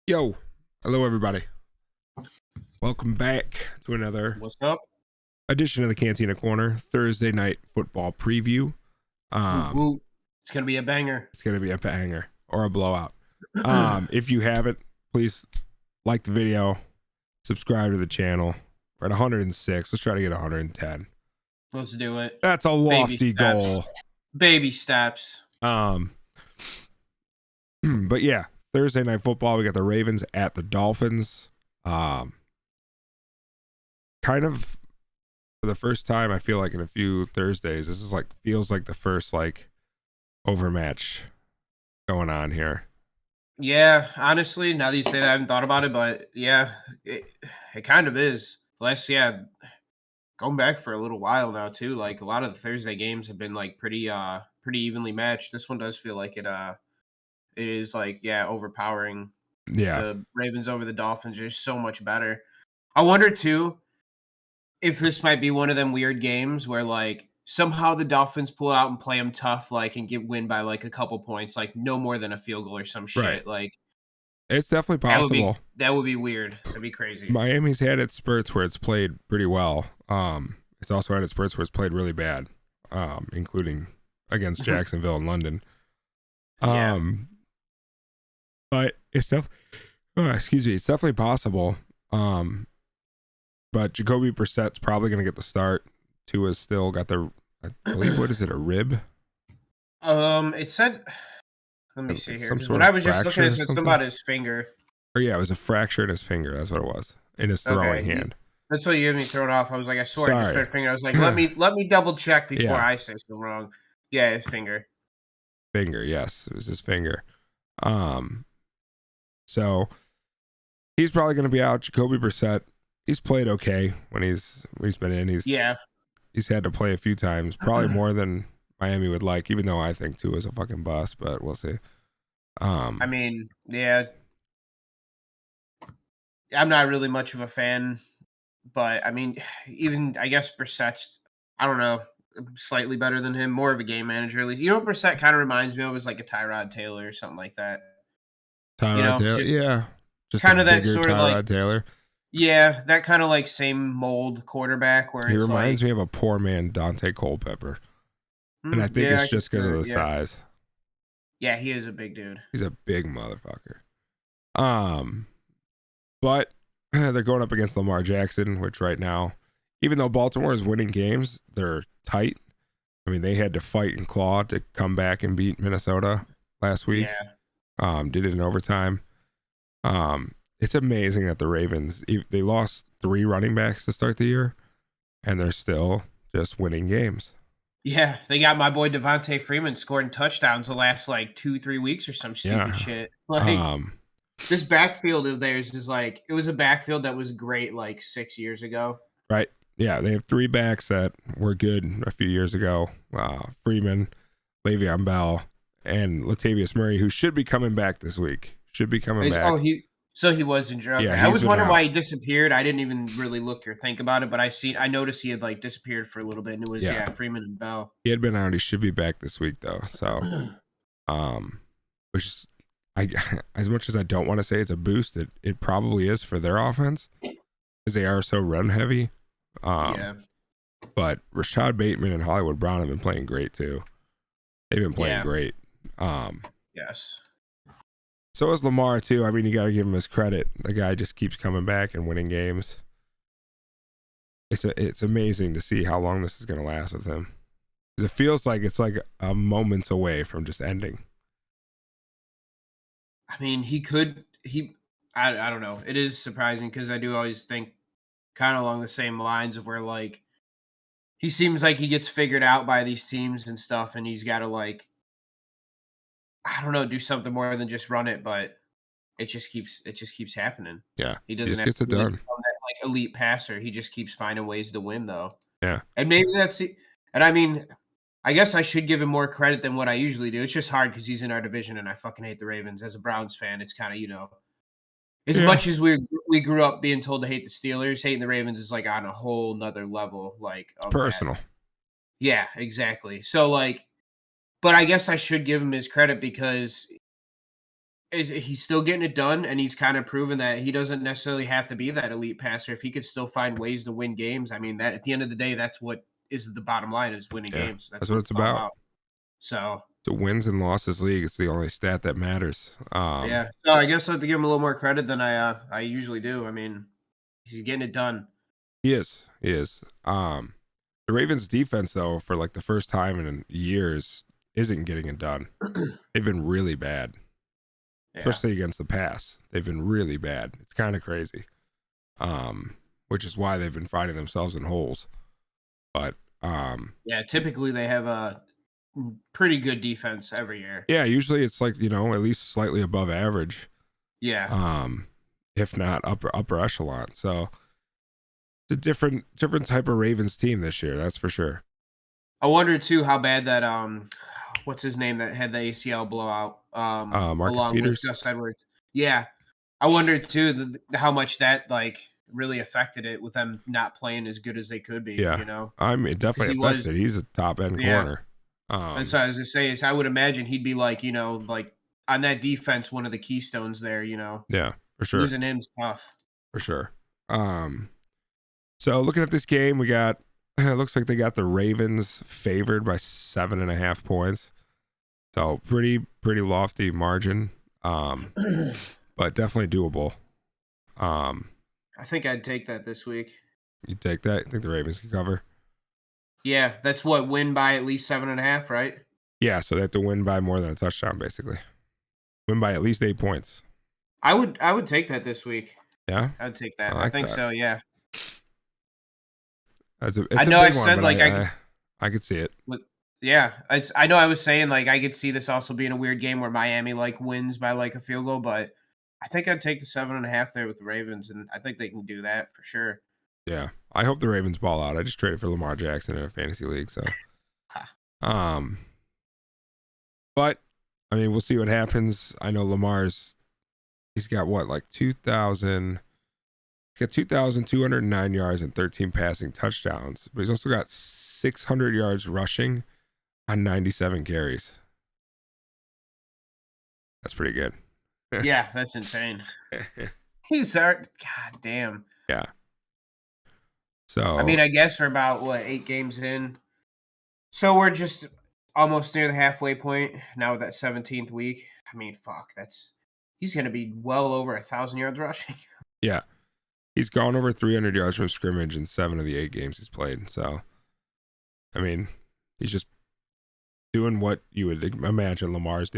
Yo, hello everybody. Welcome back to another What's up? edition of the Cantina Corner Thursday night football preview. Woo woo. It's gonna be a banger. It's gonna be a banger or a blowout. If you haven't, please like the video, subscribe to the channel. We're at 106. Let's try to get 110. Let's do it. That's a lofty goal. Baby steps. But yeah, Thursday night football. We got the Ravens at the Dolphins. Kind of for the first time, I feel like in a few Thursdays, this is feels like the first overmatch going on here. Yeah, honestly, now that you say that, I haven't thought about it, but yeah, it kind of is. Going back for a little while now too. Like a lot of the Thursday games have been like pretty evenly matched. This one does feel like it is overpowering. Yeah, The Ravens over the Dolphins are just so much better. I wonder too if this might be one of them weird games where like somehow the Dolphins pull out and play them tough, like and win by like a couple points, like no more than a field goal or some shit. right. Like It's definitely possible. That would be weird. That'd be crazy. Miami's had its spurts where it's played pretty well. It's also had its spurts where it's played really bad, including against Jacksonville and London. Yeah. But it's it's definitely possible. But Jacoby Brissett's probably going to get the start. Tua's still got I believe, what is it, a rib? It said. Let me see here. Some sort When of I was just looking, fracture it or said something? something about his finger. Or yeah, it was a fracture in his finger. That's what it was, in his throwing hand. That's what you had me thrown off. I was like, I swear, I just Sorry. heard finger. I was like, let me double check before Yeah. I say something wrong. Yeah, his finger. Finger, yes, it was his finger. So he's probably going to be out. Jacoby Brissett, he's played okay when he's been in. He's had to play a few times, probably more than Miami would like, even though I think Tua is a fucking bust, but we'll see. I mean, yeah, I'm not really much of a fan, but I mean, even I guess Brissett's, I don't know, slightly better than him, more of a game manager at least. You know what Brissett kind of reminds me of is like a Tyrod Taylor or something like that. Tyrod Taylor, yeah, just kind of that sort of like Taylor. Yeah, that kind of like same mold quarterback where he reminds me of a poor man Dante Culpepper, and I think it's just because of the size. Yeah, he is a big dude. He's a big motherfucker. But they're going up against Lamar Jackson, which right now, even though Baltimore is winning games, they're tight. I mean, they had to fight and claw to come back and beat Minnesota last week. Yeah. Did it in overtime. It's amazing that the Ravens, they lost 3 running backs to start the year, and they're still just winning games. Yeah, they got my boy Devontae Freeman scoring touchdowns the last like 2-3 weeks or some stupid shit. Like this backfield of theirs is like, it was a backfield that was great like 6 years ago. Right. Yeah, they have 3 backs that were good a few years ago. Freeman, Le'Veon Bell, and Latavius Murray, who should be coming back this week. Back. Oh, he was injured. Okay. Yeah, I was wondering why he disappeared. I didn't even really look or think about it, but I noticed he had like disappeared for a little bit, and it was Freeman and Bell. He had been out. He should be back this week though. So, which is, as much as I don't want to say it's a boost, it probably is for their offense because they are so run heavy. But Rashad Bateman and Hollywood Brown have been playing great too. They've been playing great. Yes. So is Lamar too. I mean, you got to give him his credit. The guy just keeps coming back and winning games. It's amazing to see how long this is going to last with him. It feels like it's like a moments away from just ending. I mean, I don't know. It is surprising because I do always think kind of along the same lines of where like he seems like he gets figured out by these teams and stuff, and he's got to like, I don't know, do something more than just run it, but it just keeps happening. Yeah, he doesn't just have gets to it really done. become that like elite passer. He just keeps finding ways to win, though. Yeah, and maybe and I mean, I guess I should give him more credit than what I usually do. It's just hard because he's in our division, and I fucking hate the Ravens. As a Browns fan, it's kind of as much as we grew up being told to hate the Steelers, hating the Ravens is like on a whole nother level, like it's personal. That. Yeah, exactly. So like, but I guess I should give him his credit because he's still getting it done, and he's kind of proven that he doesn't necessarily have to be that elite passer. If he could still find ways to win games, I mean, that at the end of the day, that's what is the bottom line, is winning Yeah, games. That's that's what what it's it's all about. about. So The wins and losses league is the only stat that matters. yeah, so I guess I have to give him a little more credit than I usually do. I mean, he's getting it done. He is. He is. The Ravens defense, though, for like the first time in years, isn't getting it done. They've been really bad, Yeah. especially against the pass. They've been really bad. It's kind of crazy. Which is why they've been finding themselves in holes. But Yeah, typically they have a pretty good defense every year. yeah, usually it's like, you know, at least slightly above average. Yeah. If not upper echelon. So it's a different type of Ravens team this year, that's for sure. I wonder too how bad that what's his name that had the ACL blowout Marcus along with Peters. Gus Edwards. Yeah. I wonder too how much that like really affected it with them not playing as good as they could be, Yeah. you know. I mean, it Cuz definitely he affects was, it. He's a top end yeah. corner. That's what I was going to say, is I would imagine he'd be like, like on that defense, one of the keystones there, Yeah, for sure. Losing him's tough. For sure. So looking at this game, we got it looks like they got the Ravens favored by 7.5 points. So pretty lofty margin. But definitely doable. I think I'd take that this week. You take that? I think the Ravens can cover. Yeah, that's what, win by at least 7.5, right? Yeah, so they have to win by more than a touchdown, basically. Win by at least 8 points. I would take that this week. Yeah, I'd take that. I like think that. so. Yeah. It's I a know big I one, said but like I could see it. yeah. I know I was saying like I could see this also being a weird game where Miami like wins by like a field goal, but I think I'd take the 7.5 there with the Ravens, and I think they can do that for sure. Yeah, I hope the Ravens ball out. I just traded for Lamar Jackson in a fantasy league, so but I mean, we'll see what happens. I know he's got what, like 2,000. He's got 2,209 yards and 13 passing touchdowns, but he's also got 600 yards rushing on 97 carries. That's pretty good. Yeah, that's insane. He's hurt. God damn. Yeah. So I mean, I guess we're about 8 games in. So we're just almost near the halfway point now with that 17th week. I mean, fuck, he's gonna be well over 1,000 yards rushing. yeah, he's gone over 300 yards from scrimmage in 7 of the 8 games he's played. So, I mean, he's just doing what you would imagine Lamar's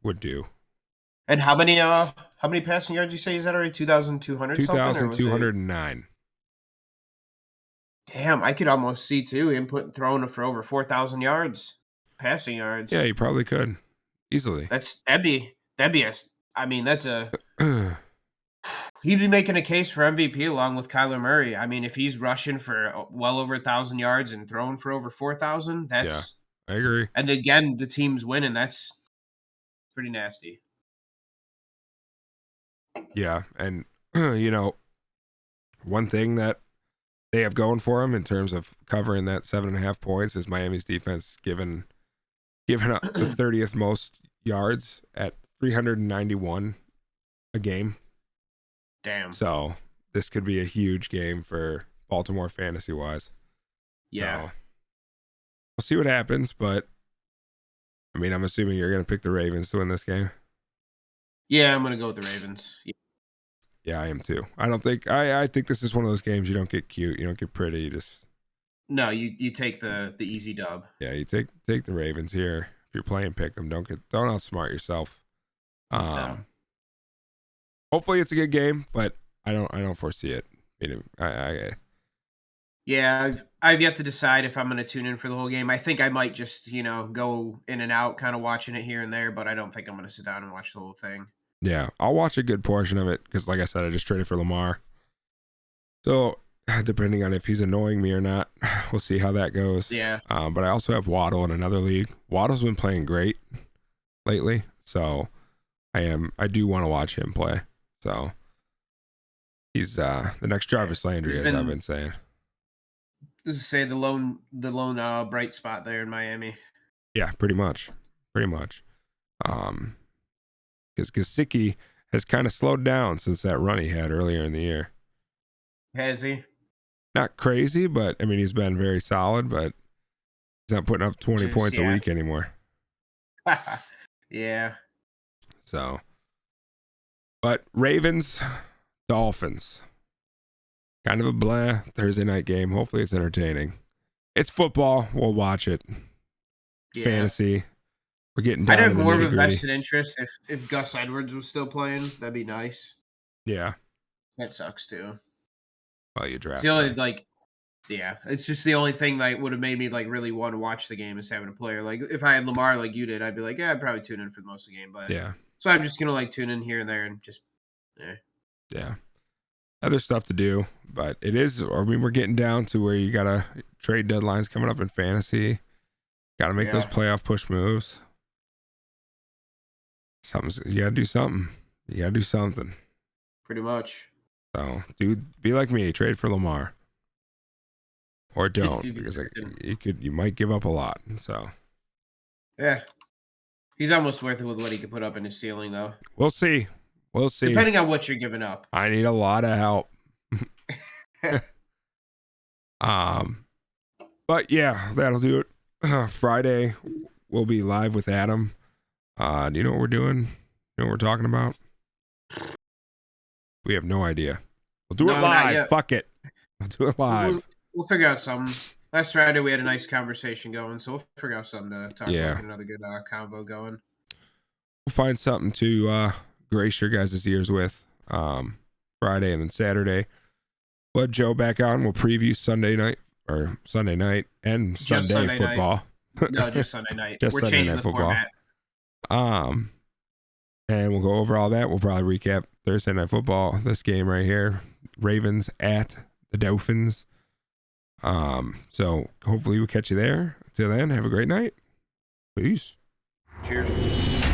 would do. And how many passing yards you say he's at already? 2,200 something? 2,209. Damn, I could almost see too him throwing for over 4,000 yards, passing yards. Yeah, he probably could easily. That'd be I mean, he'd be making a case for MVP along with Kyler Murray. I mean, if he's rushing for well over 1,000 yards and throwing for over 4,000, yeah, I agree. And again, the team's winning. That's pretty nasty. Yeah, and one thing that they have going for them in terms of covering that 7.5 points is Miami's defense giving up the 30th most yards at 391 a game. Damn. So this could be a huge game for Baltimore fantasy wise. Yeah. So we'll see what happens, but I mean, I'm assuming you're going to pick the Ravens to win this game. Yeah, I'm going to go with the Ravens. Yeah, I am too. I think this is one of those games you don't get cute, you don't get pretty, you just No, you take the easy dub. Yeah, you take the Ravens here. If you're playing pick them, don't outsmart yourself. No. Hopefully it's a good game, but I don't foresee it. Yeah, I've yet to decide if I'm going to tune in for the whole game. I think I might just, go in and out, kind of watching it here and there, but I don't think I'm going to sit down and watch the whole thing. Yeah, I'll watch a good portion of it because, like I said, I just traded for Lamar. So, depending on if he's annoying me or not, we'll see how that goes. Yeah. But I also have Waddle in another league. Waddle's been playing great lately, so I do want to watch him play. So he's the next Jarvis Landry, as I've been saying. This is say the lone bright spot there in Miami. Yeah, pretty much. because Gesicki has kind of slowed down since that run he had earlier in the year. Has he? Not crazy, but I mean, he's been very solid, but he's not putting up 20 points a week anymore. Yeah. So, but Ravens, Dolphins, kind of a blah Thursday night game. Hopefully it's entertaining. It's football. We'll watch it. Yeah. Fantasy. We're getting down I'd have to the more of a nitty-gritty. vested interest if Gus Edwards was still playing. That'd be nice. Yeah. That sucks too. Well, you draft. It's the only, it's just the only thing that would have made me like really want to watch the game is having a player. Like if I had Lamar like you did, I'd be like, yeah, I'd probably tune in for most of the game. But yeah. So I'm just gonna like tune in here and there and just Yeah. Other stuff to do, but it is. I mean, we're getting down to where you gotta trade deadlines coming up in fantasy. Got to make those playoff push moves. You gotta do something. You gotta do something. Pretty much. So, dude, be like me. Trade for Lamar, or don't, because you might give up a lot. So, yeah, he's almost worth it with what he could put up in his ceiling, though. We'll see. We'll see. Depending on what you're giving up. I need a lot of help. But yeah, that'll do it. Friday, we'll be live with Adam. Do you know what we're doing? You know what we're talking about? We have no idea. We'll do it live. Fuck it. We'll do it live. We'll figure out something. Last Friday we had a nice conversation going, so we'll figure out something to talk about. Get another good convo going. We'll find something to grace your guys' ears with. Friday and then Saturday. We'll have Joe back on. We'll preview Sunday night and Sunday football. No, just Sunday night. We're Sunday changing night the football. Format. And we'll go over all that. We'll probably recap Thursday night football. This game right here, Ravens at the Dolphins. So hopefully we'll catch you there. Until then, have a great night. Peace. Cheers.